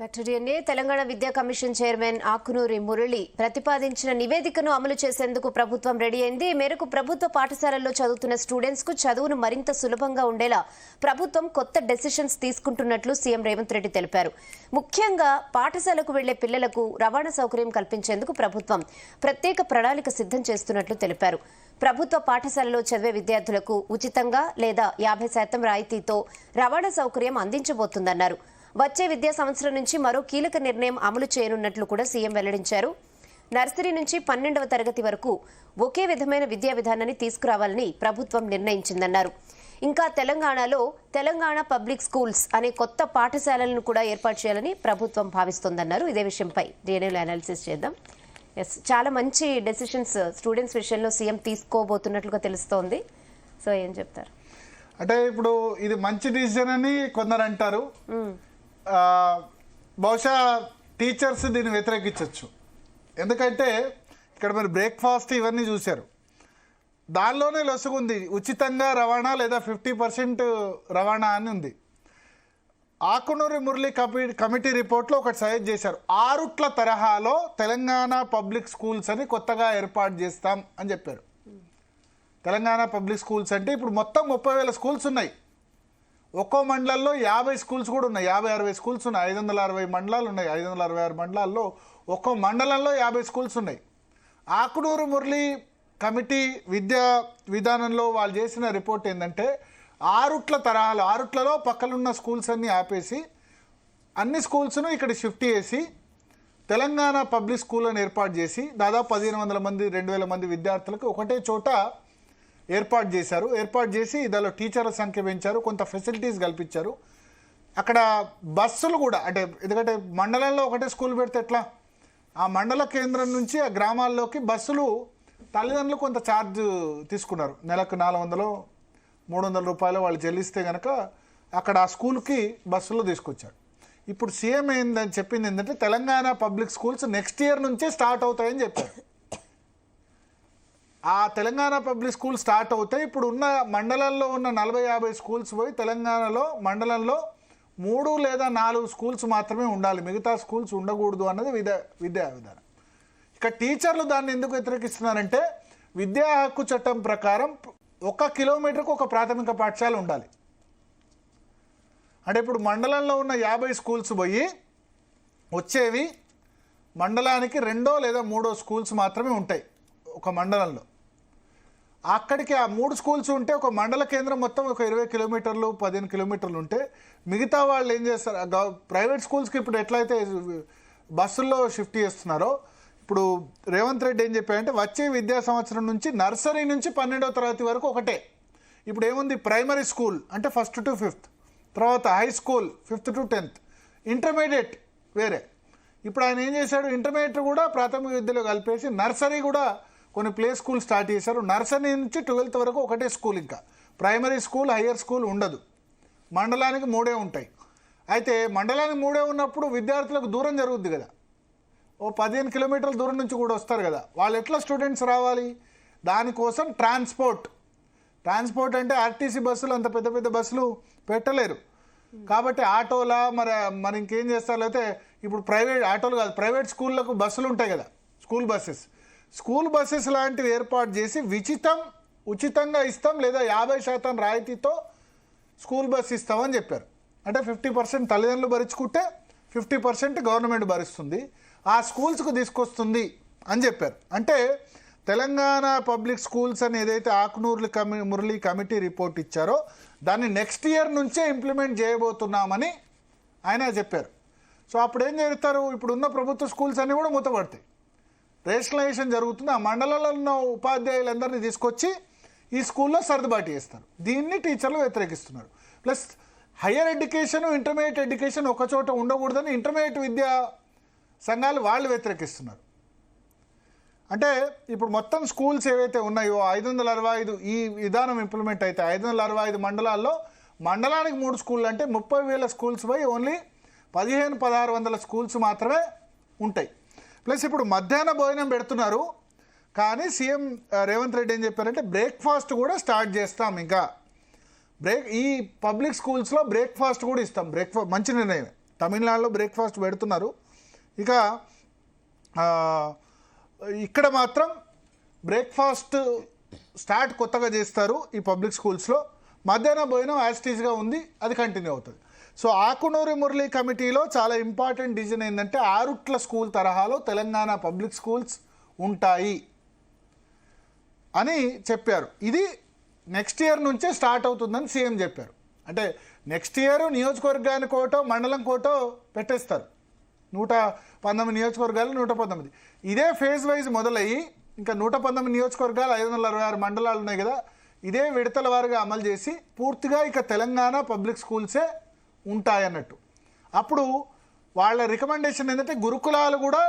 తెలంగాణ విద్యా commission chairman Akunuri Murali ప్రతిపాదించిన నివేదికను అమలు చేసేందుకు ప్రభుత్వం రెడీ అయింది. ఈ మేరకు ప్రభుత్వ పాఠశాలల్లో చదువుతున్న స్టూడెంట్స్ కు చదువును మరింత సులభంగా ఉండేలా ప్రభుత్వం కొత్త డెసిషన్స్ తీసుకుంటున్నట్లు సీఎం రేవంత్ రెడ్డి తెలిపారు. ముఖ్యంగా పాఠశాలకు వెళ్లే పిల్లలకు రవాణా సౌకర్యం కల్పించేందుకు ప్రభుత్వం ప్రత్యేక ప్రణాళిక సిద్ధం చేస్తున్నట్లు తెలిపారు. ప్రభుత్వ పాఠశాలలో చదివే విద్యార్థులకు ఉచితంగా లేదా 50% రాయితీతో రవాణా సౌకర్యం అందించబోతుందన్నారు. వచ్చే విద్యా సంవత్సరం నుంచి మరో కీలక నిర్ణయం అమలు చేయనున్నట్లు కూడా సీఎం వెల్లడించారు. నర్సరీ నుంచి 12వ తరగతి వరకు ఒకే విధమైన విద్యా విధానాన్ని తీసుకురావాలని ప్రభుత్వం నిర్ణయించిందన్నారు. ఇంకా తెలంగాణలో తెలంగాణ పబ్లిక్ స్కూల్స్ అనే కొత్త పాఠశాలలను కూడా ఏర్పాటు చేయాలని ప్రభుత్వం భావిస్తోందన్నారు. ఇదే విషయంపై డీఎన్ఏలో అనాలిసిస్ చేద్దాం. చాలా మంచి డెసిషన్స్ స్టూడెంట్స్ విషయంలో సీఎం తీసుకోబోతున్నట్లుగా తెలుస్తోంది. సో ఏం చెప్తారు? అంటే ఇప్పుడు ఇది మంచి డిసిజన్ అని కొందరు అంటారు. బహుశా టీచర్స్ దీన్ని వ్యతిరేకించవచ్చు. ఎందుకంటే ఇక్కడ మీరు బ్రేక్ఫాస్ట్ ఇవన్నీ చూశారు, దానిలోనే లొసుగుంది. ఉచితంగా రవాణా లేదా 50% రవాణా అని ఉంది. ఆకునూరి మురళి కమిటీ రిపోర్ట్లో ఒకటి సజెస్ట్ చేశారు. 6 తరహాలో తెలంగాణ పబ్లిక్ స్కూల్స్ అని కొత్తగా ఏర్పాటు చేస్తాం అని చెప్పారు. తెలంగాణ పబ్లిక్ స్కూల్స్ అంటే ఇప్పుడు మొత్తం 30,000 స్కూల్స్ ఉన్నాయి. ఒక్కో మండలంలో 50 స్కూల్స్ కూడా ఉన్నాయి. 50-60 స్కూల్స్ ఉన్నాయి. 560 మండలాలు ఉన్నాయి. 566 మండలాల్లో ఒక్కో మండలంలో 50 స్కూల్స్ ఉన్నాయి. ఆకునూరు మురళి కమిటీ విద్యా విధానంలో వాళ్ళు చేసిన రిపోర్ట్ ఏంటంటే 6 తరహాలు, 6లో పక్కనున్న స్కూల్స్ అన్నీ ఆపేసి అన్ని స్కూల్స్ను ఇక్కడ షిఫ్ట్ చేసి తెలంగాణ పబ్లిక్ స్కూల్ అని ఏర్పాటు చేసి దాదాపు 1,500 మంది 2,000 మంది విద్యార్థులకు ఒకటే చోట ఏర్పాటు చేశారు. ఏర్పాటు చేసి దానిలో టీచర్ల సంఖ్య పెంచారు, కొంత ఫెసిలిటీస్ కల్పించారు. అక్కడ బస్సులు కూడా, అంటే ఎందుకంటే మండలంలో ఒకటే స్కూల్ పెడితే ఎట్లా, ఆ మండల కేంద్రం నుంచి ఆ గ్రామాల్లోకి బస్సులు తల్లిదండ్రులు కొంత ఛార్జ్ తీసుకున్నారు. నెలకు 400-300 రూపాయలు వాళ్ళు చెల్లిస్తే కనుక అక్కడ ఆ స్కూల్కి బస్సులో తీసుకొచ్చారు. ఇప్పుడు సీఎం ఏందని చెప్పింది ఏంటంటే Telangana public schools next year నుంచే స్టార్ట్ అవుతాయని చెప్పారు. ఆ తెలంగాణ పబ్లిక్ స్కూల్ స్టార్ట్ అవుతాయి. ఇప్పుడు ఉన్న మండలంలో ఉన్న 40-50 స్కూల్స్ పోయి తెలంగాణలో మండలంలో 3 లేదా 4 స్కూల్స్ మాత్రమే ఉండాలి, మిగతా స్కూల్స్ ఉండకూడదు అన్నది విద్యా విధానం. ఇక టీచర్లు దాన్ని ఎందుకు వ్యతిరేకిస్తున్నారంటే విద్యా హక్కు చట్టం ప్రకారం 1 కిలోమీటర్కు ఒక ప్రాథమిక పాఠశాల ఉండాలి. అంటే ఇప్పుడు మండలంలో ఉన్న 50 స్కూల్స్ పోయి వచ్చేవి మండలానికి 2 లేదా 3 స్కూల్స్ మాత్రమే ఉంటాయి ఒక మండలంలో. అక్కడికి ఆ 3 స్కూల్స్ ఉంటే ఒక మండల కేంద్రం మొత్తం ఒక 20 కిలోమీటర్లు 15 కిలోమీటర్లు ఉంటే మిగతా వాళ్ళు ఏం చేస్తారు, ప్రైవేట్ స్కూల్స్కి ఇప్పుడు ఎట్లయితే బస్సుల్లో షిఫ్ట్ చేస్తున్నారో ఇప్పుడు రేవంత్ రెడ్డి ఏం చెప్పారంటే వచ్చే విద్యా సంవత్సరం నుంచి నర్సరీ నుంచి 12వ తరగతి వరకు ఒకటే. ఇప్పుడు ఏముంది, ప్రైమరీ స్కూల్ అంటే 1st to 5th, తర్వాత high school 5th to 10th, intermediate వేరే. ఇప్పుడు ఆయన ఏం చేశాడు, ఇంటర్మీడియట్ కూడా ప్రాథమిక విద్యలో కలిపేసి నర్సరీ కూడా కొన్ని ప్లే స్కూల్ స్టార్ట్ చేశారు. నర్సరీ నుంచి 12th వరకు ఒకటే స్కూల్, ఇంకా ప్రైమరీ స్కూల్ హయ్యర్ స్కూల్ ఉండదు. మండలానికి 3 ఉంటాయి. అయితే మండలానికి 3 ఉన్నప్పుడు విద్యార్థులకు దూరం జరుగుద్ది కదా, ఓ 15 కిలోమీటర్ల దూరం నుంచి కూడా వస్తారు కదా, వాళ్ళు ఎట్లా స్టూడెంట్స్ రావాలి? దానికోసం ట్రాన్స్పోర్ట్ అంటే ఆర్టీసీ బస్సులు అంత పెద్ద పెద్ద బస్సులు పెట్టలేరు కాబట్టి ఆటోలా మరి ఇంకేం చేస్తారు, లేకపోతే ఇప్పుడు ప్రైవేట్ ఆటోలు కాదు, ప్రైవేట్ స్కూళ్ళకు బస్సులు ఉంటాయి కదా, స్కూల్ బస్సెస్ లాంటివి ఏర్పాటు చేసి ఉచితంగా ఇస్తాం లేదా 50% రాయితీతో స్కూల్ బస్ ఇస్తామని చెప్పారు. అంటే 50% తల్లిదండ్రులు భరించుకుంటే 50% గవర్నమెంట్ భరిస్తుంది, ఆ స్కూల్స్కు తీసుకొస్తుంది అని చెప్పారు. అంటే తెలంగాణ పబ్లిక్ స్కూల్స్ అని ఏదైతే ఆకునూరు మురళి కమిటీ రిపోర్ట్ ఇచ్చారో దాన్ని నెక్స్ట్ ఇయర్ నుంచే ఇంప్లిమెంట్ చేయబోతున్నామని ఆయన చెప్పారు. సో అప్పుడు ఏం చేస్తారు, ఇప్పుడున్న ప్రభుత్వ స్కూల్స్ అన్నీ కూడా మూతపడతాయి, రేషనలైజేషన్ జరుగుతుంది. ఆ మండలంలో ఉన్న ఉపాధ్యాయులందరినీ తీసుకొచ్చి ఈ స్కూల్లో సర్దుబాటు చేస్తారు. దీన్ని టీచర్లు వ్యతిరేకిస్తున్నారు. Plus higher education intermediate education ఒక చోట ఉండకూడదని ఇంటర్మీడియట్ విద్యా సంఘాలు వాళ్ళు వ్యతిరేకిస్తున్నారు. అంటే ఇప్పుడు మొత్తం స్కూల్స్ ఏవైతే ఉన్నాయో 565 ఈ విధానం ఇంప్లిమెంట్ అయితే 565 మండలాల్లో మండలానికి 3 స్కూళ్ళు అంటే 30,000 స్కూల్స్ పోయి ఓన్లీ 1500-1600 స్కూల్స్ మాత్రమే ఉంటాయి. ప్లస్ ఇప్పుడు మధ్యాహ్న భోజనం పెడుతున్నారు, కానీ సీఎం రేవంత్ రెడ్డి ఏం చెప్పారంటే బ్రేక్ఫాస్ట్ కూడా స్టార్ట్ చేస్తాం. ఇంకా ఈ పబ్లిక్ స్కూల్స్లో బ్రేక్ఫాస్ట్ కూడా ఇస్తాం. మంచి నిర్ణయం. తమిళనాడులో బ్రేక్ఫాస్ట్ పెడుతున్నారు. ఇక ఇక్కడ మాత్రం బ్రేక్ఫాస్ట్ స్టార్ట్ కొత్తగా చేస్తారు ఈ పబ్లిక్ స్కూల్స్లో. మధ్యాహ్న భోజనం యాస్టీస్గా ఉంది, అది కంటిన్యూ అవుతుంది. సో ఆకునూరి మురళీ కమిటీలో చాలా ఇంపార్టెంట్ డిసిజన్ ఏంటంటే ఆరుట్ల స్కూల్ తరహాలో తెలంగాణ పబ్లిక్ స్కూల్స్ ఉంటాయి అని చెప్పారు. ఇది నెక్స్ట్ ఇయర్ నుంచే స్టార్ట్ అవుతుందని సీఎం చెప్పారు. అంటే నెక్స్ట్ ఇయర్ నియోజకవర్గానికి కోటో మండలం కోటో పెట్టేస్తారు. 119 నియోజకవర్గాలు 119. ఇదే ఫేజ్ వైజ్ మొదలయ్యి ఇంకా 119 నియోజకవర్గాలు 566 మండలాలు ఉన్నాయి కదా, ఇదే విడతల వారుగా అమలు చేసి పూర్తిగా ఇక తెలంగాణ పబ్లిక్ స్కూల్సే ఉంటాయన్నట్టు. అప్పుడు వాళ్ళ రికమెండేషన్ ఏంటంటే గురుకులాలు కూడా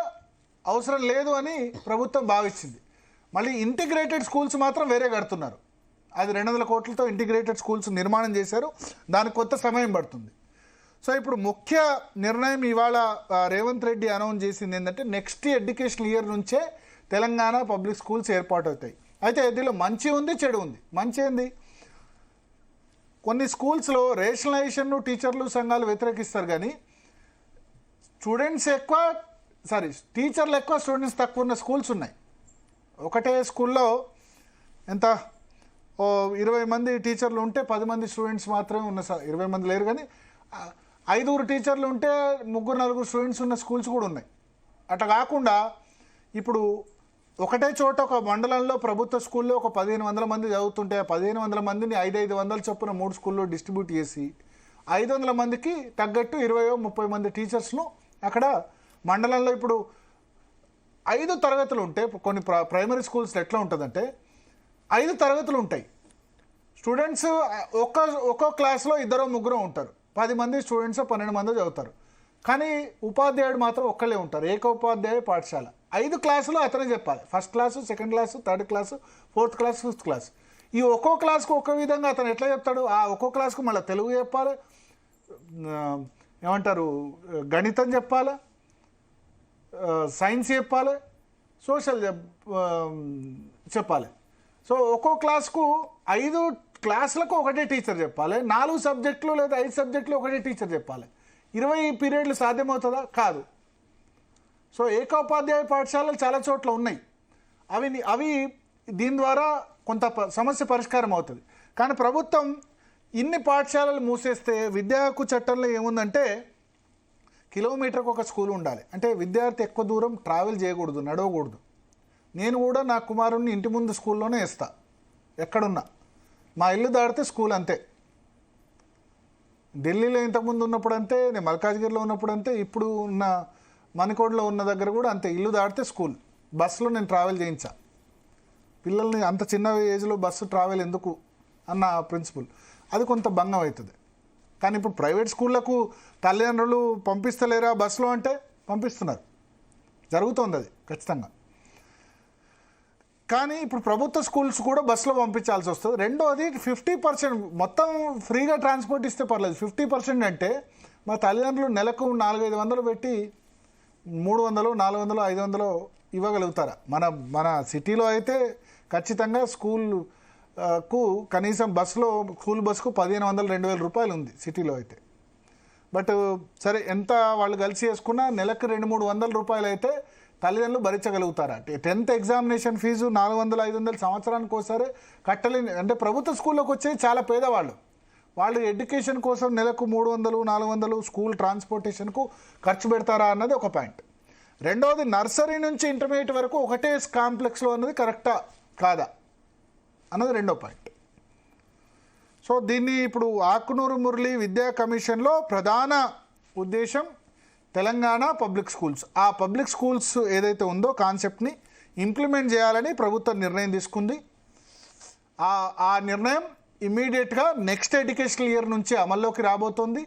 అవసరం లేదు అని ప్రభుత్వం భావించింది. మళ్ళీ ఇంటిగ్రేటెడ్ స్కూల్స్ మాత్రం వేరే కడుతున్నారు. అది 200 కోట్లతో ఇంటిగ్రేటెడ్ స్కూల్స్ నిర్మాణం చేశారు. దానికి కొంత సమయం పడుతుంది. సో ఇప్పుడు ముఖ్య నిర్ణయం ఇవాళ రేవంత్ రెడ్డి అనౌన్స్ చేసింది ఏంటంటే నెక్స్ట్ ఎడ్యుకేషన్ ఇయర్ నుంచే తెలంగాణ పబ్లిక్ స్కూల్స్ ఏర్పాటు అవుతాయి. అయితే దీనిలో మంచి ఉంది, చెడు ఉంది. మంచి ఏంది, కొన్ని స్కూల్స్లో రేషనలైజేషన్ను టీచర్లు సంఘాలు వ్యతిరేకిస్తారు, కానీ టీచర్లు ఎక్కువ స్టూడెంట్స్ తక్కువ ఉన్న స్కూల్స్ ఉన్నాయి. ఒకటే స్కూల్లో ఎంత 20 మంది టీచర్లు ఉంటే 10 మంది స్టూడెంట్స్ మాత్రమే ఉన్న 20 మంది లేరు, కానీ 5 టీచర్లు ఉంటే 3-4 స్టూడెంట్స్ ఉన్న స్కూల్స్ కూడా ఉన్నాయి. అట్లా కాకుండా ఇప్పుడు ఒకటే చోట ఒక మండలంలో ప్రభుత్వ స్కూల్లో ఒక 1500 మంది చదువుతుంటే 1500 మందిని 500 చొప్పున 3 స్కూల్లో డిస్ట్రిబ్యూట్ చేసి 500 మందికి తగ్గట్టు 20-30 మంది టీచర్స్ను అక్కడ మండలంలో ఇప్పుడు 5 తరగతులు ఉంటే కొన్ని ప్రైమరీ స్కూల్స్లో ఎట్లా ఉంటుందంటే 5 తరగతులు ఉంటాయి. స్టూడెంట్స్ ఒక్కో క్లాస్లో 2-3 ఉంటారు. 10 మంది స్టూడెంట్స్ 12 మంది చదువుతారు. కానీ ఉపాధ్యాయుడు మాత్రం ఒక్కళ్ళే ఉంటారు. ఏకోపాధ్యాయ పాఠశాల. 5 క్లాసులు అతనే చెప్పాలి. First class, second class, third class, fourth class, fifth class. ఈ ఒక్కో క్లాస్కు ఒక్కో విధంగా అతను ఎట్లా చెప్తాడు? ఆ ఒక్కో క్లాస్కు మళ్ళీ తెలుగు చెప్పాలి, ఏమంటారు గణితం చెప్పాలి, సైన్స్ చెప్పాలి, సోషల్ చెప్పాలి. సో ఒక్కో క్లాస్కు 5 క్లాసులకు ఒకటే టీచర్ చెప్పాలి. 4 సబ్జెక్టులు లేదా 5 సబ్జెక్టులు ఒకటే టీచర్ చెప్పాలి. 20 పీరియడ్లు సాధ్యమవుతుందా? కాదు. సో ఏకోపాధ్యాయ పాఠశాలలు చాలా చోట్ల ఉన్నాయి. అవి దీని ద్వారా కొంత సమస్య పరిష్కారం అవుతుంది. కానీ ప్రభుత్వం ఇన్ని పాఠశాలలు మూసేస్తే విద్యా హక్కు చట్టంలో ఏముందంటే కిలోమీటర్కి ఒక స్కూల్ ఉండాలి. అంటే విద్యార్థి ఎక్కువ దూరం ట్రావెల్ చేయకూడదు, నడవకూడదు. నేను కూడా నా కుమారుణ్ణి ఇంటి ముందు స్కూల్లోనే వేస్తా ఎక్కడున్నా. మా ఇల్లు దాడితే స్కూల్ అంతే. ఢిల్లీలో ఇంతకుముందు ఉన్నప్పుడు అంతే, నేను మల్కాజ్గిరిలో ఉన్నప్పుడు అంతే, ఇప్పుడు ఉన్న మణికోడ్లో ఉన్న దగ్గర కూడా అంతే. ఇల్లు దాటితే స్కూల్. బస్సులో నేను ట్రావెల్ చేయించా. పిల్లల్ని అంత చిన్న ఏజ్లో బస్సు ట్రావెల్ ఎందుకు అన్న ప్రిన్సిపల్. అది కొంత భంగం అవుతుంది. కానీ ఇప్పుడు ప్రైవేట్ స్కూళ్ళకు తల్లిదండ్రులు పంపిస్తలేరా బస్సులో అంటే పంపిస్తున్నారు. జరుగుతోంది అది ఖచ్చితంగా. కానీ ఇప్పుడు ప్రభుత్వ స్కూల్స్ కూడా బస్సులో పంపించాల్సి వస్తుంది. రెండోది 50% మొత్తం ఫ్రీగా ట్రాన్స్పోర్ట్ ఇస్తే పర్లేదు. 50% అంటే మా తల్లిదండ్రులు నెలకు 400-500 పెట్టి 300, 400, 500 ఇవ్వగలుగుతారా? మన సిటీలో అయితే ఖచ్చితంగా స్కూల్కు కనీసం స్కూల్ బస్సుకు 1500-2000 రూపాయలు ఉంది సిటీలో అయితే. బట్ సరే, ఎంత వాళ్ళు కలిసి చేసుకున్నా నెలకు 200-300 రూపాయలు అయితే తల్లిదండ్రులు భరించగలుగుతారా? 10th ఎగ్జామినేషన్ ఫీజు 400-500 సంవత్సరానికి ఒకసారి కట్టలేని. అంటే ప్రభుత్వ స్కూల్లోకి వచ్చేది చాలా పేదవాళ్ళు. వాళ్ళు ఎడ్యుకేషన్ కోసం నెలకు 300-400 స్కూల్ ట్రాన్స్పోర్టేషన్కు ఖర్చు పెడతారా అన్నది ఒక పాయింట్. రెండవది, నర్సరీ నుంచి ఇంటర్మీడియట్ వరకు ఒకటే కాంప్లెక్స్లో అన్నది కరెక్టా కాదా అన్నది రెండో పాయింట్. సో దీన్ని ఇప్పుడు ఆకునూరు మురళి విద్యా కమిషన్లో ప్రధాన ఉద్దేశం తెలంగాణ పబ్లిక్ స్కూల్స్. ఆ పబ్లిక్ స్కూల్స్ ఏదైతే ఉందో కాన్సెప్ట్ని ఇంప్లిమెంట్ చేయాలని ప్రభుత్వం నిర్ణయం తీసుకుంది. ఆ నిర్ణయం ఇమ్మీడియట్గా నెక్స్ట్ ఎడ్యుకేషనల్ ఇయర్ నుంచి అమల్లోకి రాబోతోంది.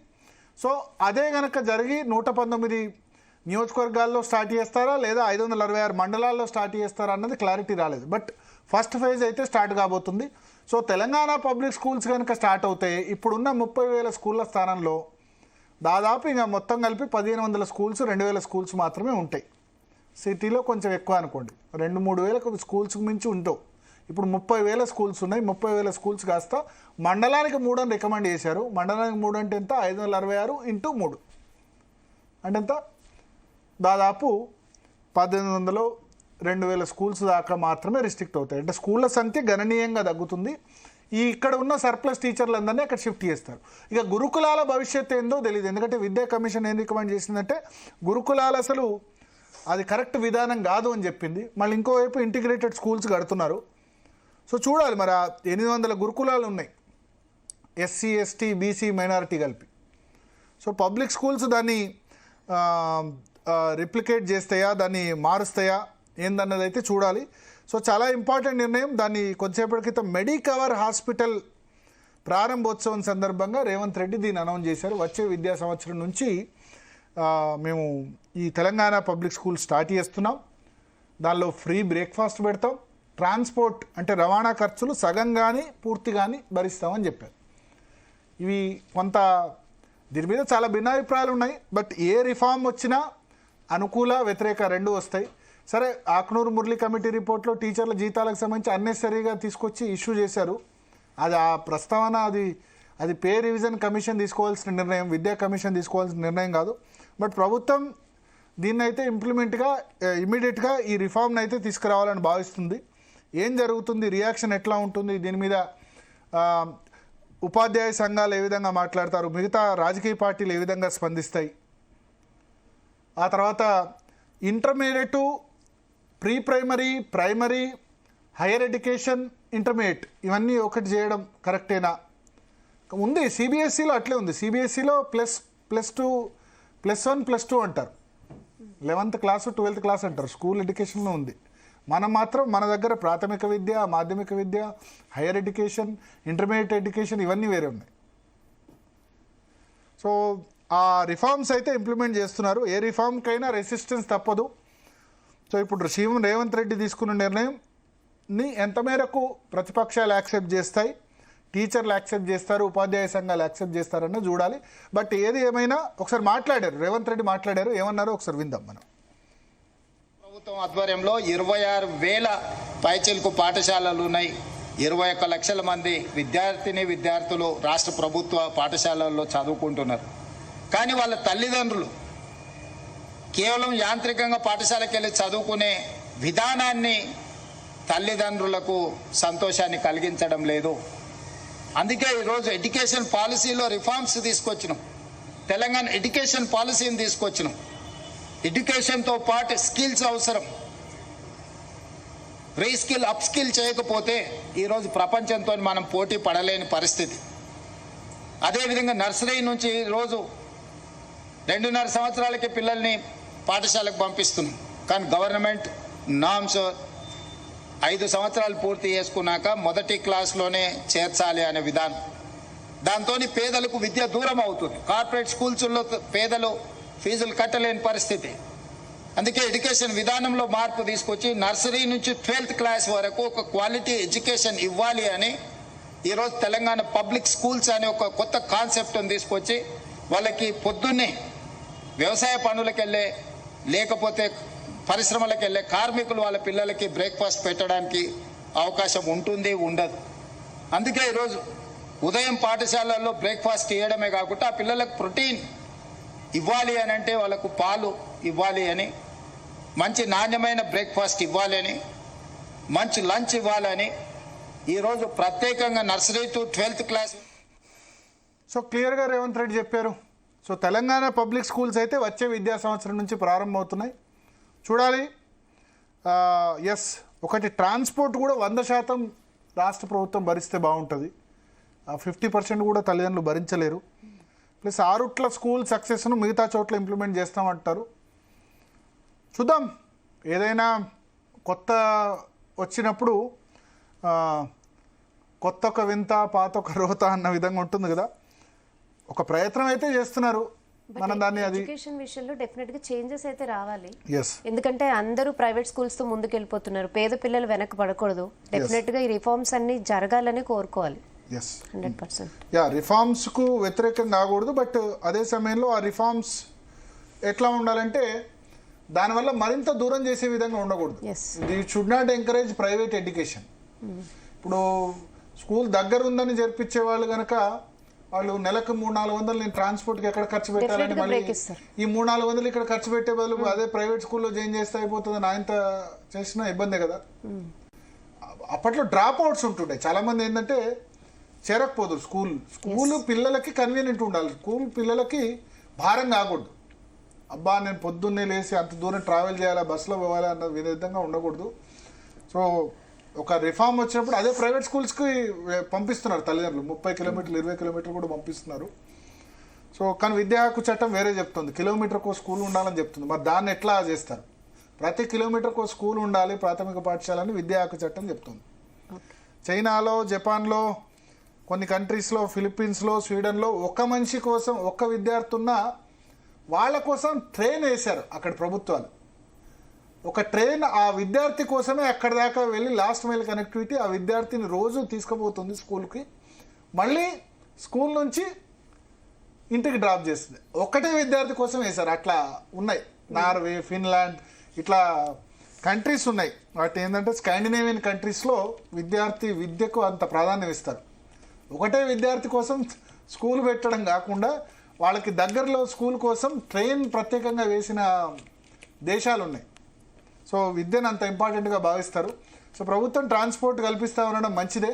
సో అదే కనుక జరిగి 119 నియోజకవర్గాల్లో స్టార్ట్ చేస్తారా లేదా 566 మండలాల్లో స్టార్ట్ చేస్తారా అన్నది క్లారిటీ రాలేదు. బట్ ఫస్ట్ ఫేజ్ అయితే స్టార్ట్ కాబోతుంది. సో తెలంగాణ పబ్లిక్ స్కూల్స్ కనుక స్టార్ట్ అవుతాయి, ఇప్పుడున్న 30,000 స్కూళ్ళ స్థానంలో దాదాపు ఇంకా మొత్తం కలిపి 1500 స్కూల్స్, 2000 స్కూల్స్ మాత్రమే ఉంటాయి. సిటీలో కొంచెం ఎక్కువ అనుకోండి, 2-3 స్కూల్స్కి మించి ఉంటావు. ఇప్పుడు 30,000 స్కూల్స్ ఉన్నాయి. 30,000 స్కూల్స్ కాస్త మండలానికి 3 అని రికమెండ్ చేశారు. మండలానికి 3 అంటే ఎంత? 566 × 3 అంటే ఎంత దాదాపు 1800 2000 స్కూల్స్ దాకా మాత్రమే రిస్ట్రిక్ట్ అవుతాయి. అంటే స్కూళ్ళ సంఖ్య గణనీయంగా తగ్గుతుంది. ఇక్కడ ఉన్న సర్ప్లస్ టీచర్లందరినీ అక్కడ షిఫ్ట్ చేస్తారు. ఇక గురుకులాల భవిష్యత్తు ఏందో తెలియదు. ఎందుకంటే విద్యా కమిషన్ ఏం రికమెండ్ చేసిందంటే గురుకులాలు అసలు అది కరెక్ట్ విధానం కాదు అని చెప్పింది. మళ్ళీ ఇంకోవైపు ఇంటిగ్రేటెడ్ స్కూల్స్ కడుతున్నారు. సో చూడాలి మరి. 800 గురుకులాలు ఉన్నాయి, ఎస్సీ ఎస్టీ బీసీ మైనారిటీ కలిపి. సో పబ్లిక్ స్కూల్స్ దాన్ని రిప్లికేట్ చేస్తాయా, దాన్ని మారుస్తాయా ఏందన్నది అయితే చూడాలి. సో చాలా ఇంపార్టెంట్ నిర్ణయం. దాన్ని కొద్దిసేపటి క్రితం మెడికవర్ హాస్పిటల్ ప్రారంభోత్సవం సందర్భంగా రేవంత్ రెడ్డి దీన్ని అనౌన్స్ చేశారు. వచ్చే విద్యా సంవత్సరం నుంచి మేము ఈ తెలంగాణ పబ్లిక్ స్కూల్ స్టార్ట్ చేస్తున్నాం. దానిలో ఫ్రీ బ్రేక్ఫాస్ట్ పెడతాం, ట్రాన్స్పోర్ట్ అంటే రవాణా ఖర్చులు సగం కానీ పూర్తి కానీ భరిస్తామని చెప్పారు. ఇవి కొంత దీని మీద చాలా భిన్నాభిప్రాయాలు ఉన్నాయి. బట్ ఏ రిఫార్మ్ వచ్చినా అనుకూల వ్యతిరేక రెండు వస్తాయి. సరే, ఆక్నూరు మురళి కమిటీ రిపోర్ట్లో టీచర్ల జీతాలకు సంబంధించి అన్నెసరీగా తీసుకొచ్చి ఇష్యూ చేశారు. అది ఆ ప్రస్తావన అది పే రివిజన్ కమిషన్ తీసుకోవాల్సిన నిర్ణయం, విద్యా కమిషన్ తీసుకోవాల్సిన నిర్ణయం కాదు. బట్ ప్రభుత్వం దీన్ని అయితే ఇమీడియట్గా ఈ రిఫార్మ్ని అయితే తీసుకురావాలని భావిస్తుంది. ఏం జరుగుతుంది, రియాక్షన్ ఎట్లా ఉంటుంది, దీని మీద ఉపాధ్యాయ సంఘాలు ఏ విధంగా మాట్లాడతారు, మిగతా రాజకీయ పార్టీలు ఏ విధంగా స్పందిస్తాయి, ఆ తర్వాత intermediate, pre primary, primary, higher education, intermediate ఇవన్నీ ఒకటి చేయడం కరెక్టేనా? ఉంది సిబిఎస్ఈలో అట్లే ఉంది. సిబిఎస్ఈలో +1+2 అంటారు, 11th క్లాసు 12th క్లాస్ అంటారు, స్కూల్ ఎడ్యుకేషన్లో ఉంది. మనం మాత్రం మన దగ్గర ప్రాథమిక విద్య, మాధ్యమిక విద్య, హైయర్ ఎడ్యుకేషన్, ఇంటర్మీడియట్ ఎడ్యుకేషన్ ఇవన్నీ వేరే ఉన్నాయి. సో ఆ రిఫార్మ్స్ అయితే ఇంప్లిమెంట్ చేస్తున్నారు. ఏ రిఫార్మ్కైనా రెసిస్టెన్స్ తప్పదు. సో ఇప్పుడు సీఎం రేవంత్ రెడ్డి తీసుకున్న నిర్ణయంని ఎంత మేరకు ప్రతిపక్షాలు యాక్సెప్ట్ చేస్తాయి, టీచర్లు యాక్సెప్ట్ చేస్తారు, ఉపాధ్యాయ సంఘాలు యాక్సెప్ట్ చేస్తారన్న చూడాలి. బట్ ఏది ఏమైనా ఒకసారి మాట్లాడారు, రేవంత్ రెడ్డి మాట్లాడారు, ఏమన్నారో ఒకసారి విందాం మనం. ప్రభుత్వం ఆధ్వర్యంలో 26,000 పైచిలకు పాఠశాలలు ఉన్నాయి. 21 లక్షల మంది విద్యార్థులు రాష్ట్ర ప్రభుత్వ పాఠశాలల్లో చదువుకుంటున్నారు. కానీ వాళ్ళ తల్లిదండ్రులు కేవలం యాంత్రికంగా పాఠశాలకు వెళ్ళి చదువుకునే విధానాన్ని తల్లిదండ్రులకు సంతోషాన్ని కలిగించడం లేదు. అందుకే ఈరోజు ఎడ్యుకేషన్ పాలసీలో రిఫార్మ్స్ తీసుకొచ్చినాం. తెలంగాణ ఎడ్యుకేషన్ పాలసీని తీసుకొచ్చినాం. ఎడ్యుకేషన్తో పాటు స్కిల్స్ అవసరం. రీస్కిల్, అప్స్కిల్ చేయకపోతే ఈరోజు ప్రపంచంతో మనం పోటీ పడలేని పరిస్థితి. అదేవిధంగా నర్సరీ నుంచి ఈరోజు 2.5 సంవత్సరాలకి పిల్లల్ని పాఠశాలకు పంపిస్తున్నాం. కానీ గవర్నమెంట్ నామ్స్ 5 సంవత్సరాలు పూర్తి చేసుకున్నాక మొదటి క్లాస్లోనే చేర్చాలి అనే విధానం. దాంతో పేదలకు విద్య దూరం అవుతుంది. కార్పొరేట్ స్కూల్స్లో పేదలు ఫీజులు కట్టలేని పరిస్థితి. అందుకే ఎడ్యుకేషన్ విధానంలో మార్పు తీసుకొచ్చి నర్సరీ నుంచి 12th క్లాస్ వరకు ఒక క్వాలిటీ ఎడ్యుకేషన్ ఇవ్వాలి అని ఈరోజు తెలంగాణ పబ్లిక్ స్కూల్స్ అనే ఒక కొత్త కాన్సెప్ట్ని తీసుకొచ్చి వాళ్ళకి పొద్దున్నే వ్యవసాయ పనులకు వెళ్ళే, లేకపోతే పరిశ్రమలకు వెళ్ళే కార్మికులు వాళ్ళ పిల్లలకి బ్రేక్ఫాస్ట్ పెట్టడానికి అవకాశం ఉంటుంది, ఉండదు. అందుకే ఈరోజు ఉదయం పాఠశాలల్లో బ్రేక్ఫాస్ట్ ఇవ్వడమే కాకుండా ఆ పిల్లలకు ప్రోటీన్ ఇవ్వాలి అని అంటే వాళ్ళకు పాలు ఇవ్వాలి అని, మంచి నాణ్యమైన బ్రేక్ఫాస్ట్ ఇవ్వాలి అని, మంచి లంచ్ ఇవ్వాలని ఈరోజు ప్రత్యేకంగా nursery to 12th class. So క్లియర్గా రేవంత్ రెడ్డి చెప్పారు. సో తెలంగాణ పబ్లిక్ స్కూల్స్ అయితే వచ్చే విద్యా సంవత్సరం నుంచి ప్రారంభమవుతున్నాయి. చూడాలి. ఎస్, ఒకటి ట్రాన్స్పోర్ట్ కూడా 100% రాష్ట్ర ప్రభుత్వం భరిస్తే బాగుంటుంది. 50% కూడా తల్లిదండ్రులు భరించలేరు. ప్లస్ 6 స్కూల్ సక్సెస్ను మిగతా చోట్ల ఇంప్లిమెంట్ చేస్తామంటారు. చూద్దాం. ఏదైనా కొత్త వచ్చినప్పుడు కొత్త ఒక వింత, పాత ఒక రోత అన్న విధంగా ఉంటుంది కదా. ఒక ప్రయత్నం అయితే చేస్తున్నారు. మనం దాన్ని ఎడ్యుకేషన్ విషయంలో డెఫినెట్ గా చేంజెస్ అయితే రావాలి. Yes. ఎందుకంటే అందరూ ప్రైవేట్ స్కూల్స్ తో ముందుకెళ్ళిపోతున్నారు. పేద పిల్లలు వెనక్కి పడకూడదు. డెఫినెట్ గా ఈ రిఫార్మ్స్ అన్ని జరగాలని కోరుకోవాలి. 100%. రిఫార్మ్స్కు వ్యతిరేకంగా కాకూడదు. బట్ అదే సమయంలో ఆ రిఫార్మ్స్ ఎట్లా ఉండాలంటే దానివల్ల మరింత దూరం చేసే విధంగా ఉండకూడదు. The should not encourage private education. ఇప్పుడు స్కూల్ దగ్గర ఉందని జరిపించే వాళ్ళు కనుక వాళ్ళు నెలకు 300-400 నేను ట్రాన్స్పోర్ట్కి ఎక్కడ ఖర్చు పెట్టాలని Definitely గా మళ్ళీ break ఇస్తారు. ఈ 300-400 ఇక్కడ ఖర్చు పెట్టే బదులు అదే ప్రైవేట్ స్కూల్లో జాయిన్ చేస్తే అయిపోతుందని ఆయనతో చేసినా ఇబ్బందే కదా. అప్పట్లో డ్రాప్ అవుట్స్ ఉంటుండే చాలా మంది. ఏంటంటే చేరకపోదు స్కూల్ పిల్లలకి కన్వీనియంట్ ఉండాలి. స్కూల్ పిల్లలకి భారం కాకూడదు. అబ్బా నేను పొద్దున్నే లేచి అంత దూరం ట్రావెల్ చేయాలా, బస్సులో పోవాలా అన్న విధంగా ఉండకూడదు. సో ఒక రిఫార్మ్ వచ్చినప్పుడు అదే ప్రైవేట్ స్కూల్స్కి పంపిస్తున్నారు తల్లిదండ్రులు. 30 కిలోమీటర్లు 20 కిలోమీటర్లు కూడా పంపిస్తున్నారు. సో కానీ విద్యా హక్కు చట్టం వేరే చెప్తుంది, కిలోమీటర్కు స్కూల్ ఉండాలని చెప్తుంది. మరి దాన్ని ఎట్లా చేస్తారు? ప్రతి కిలోమీటర్కు స్కూల్ ఉండాలి ప్రాథమిక పాఠశాలని విద్యా హక్కు చట్టం చెప్తుంది. చైనాలో, జపాన్లో, కొన్ని కంట్రీస్లో, ఫిలిప్పీన్స్లో, స్వీడన్లో ఒక మనిషి కోసం ఒక్క విద్యార్థి ఉన్న వాళ్ళ కోసం ట్రైన్ వేశారు అక్కడ ప్రభుత్వాలు. ఒక ట్రైన్ ఆ విద్యార్థి కోసమే అక్కడి దాకా వెళ్ళి లాస్ట్ మైల్ కనెక్టివిటీ ఆ విద్యార్థిని రోజు తీసుకుపోతుంది స్కూల్కి, మళ్ళీ స్కూల్ నుంచి ఇంటికి డ్రాప్ చేస్తుంది. ఒక్కటే విద్యార్థి కోసం వేశారు. అట్లా ఉన్నాయి నార్వే, ఫిన్లాండ్ ఇట్లా కంట్రీస్ ఉన్నాయి. వాటి ఏంటంటే స్కాండినేవియన్ కంట్రీస్లో విద్యకు అంత ప్రాధాన్యం ఇస్తారు. ఒకటే విద్యార్థి కోసం స్కూల్ పెట్టడం కాకుండా వాళ్ళకి దగ్గరలో స్కూల్ కోసం ట్రైన్ ప్రత్యేకంగా వేసిన దేశాలు ఉన్నాయి. సో విద్యను అంత ఇంపార్టెంట్గా భావిస్తారు. సో ప్రభుత్వం ట్రాన్స్పోర్ట్ కల్పిస్తా ఉండడం మంచిదే,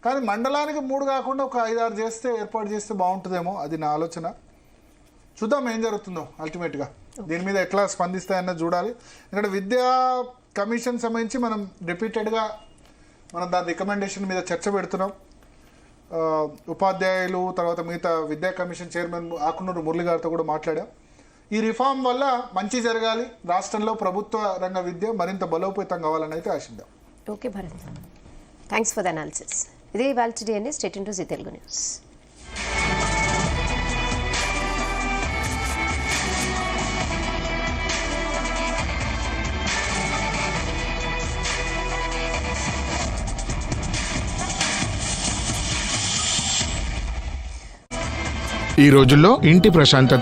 కానీ మండలానికి 3 కాకుండా ఒక 5-6 ఏర్పాటు చేస్తే బాగుంటుందేమో, అది నా ఆలోచన. చూద్దాం ఏం జరుగుతుందో అల్టిమేట్గా. దీని మీద ఎట్లా స్పందిస్తాయన్నది చూడాలి. ఎందుకంటే విద్యా కమిషన్ సంబంధించి మనం రిపీటెడ్గా దాని రికమెండేషన్ మీద చర్చ పెడుతున్నాం. ఉపాధ్యాయులు తర్వాత మిగతా విద్యా కమిషన్ చైర్మన్ ఆకునూరు మురళి గారితో కూడా మాట్లాడాం. ఈ రిఫార్మ్ వల్ల మంచి జరగాలి, రాష్ట్రంలో ప్రభుత్వ రంగ విద్య మరింత బలోపేతం కావాలని అయితే ఆశిద్దాం. Okay Bharat, thanks for the analysis. ఇది ఇవాళ DNA state into Zee Telugu news. ఈ రోజుల్లో ఇంటి ప్రశాంతత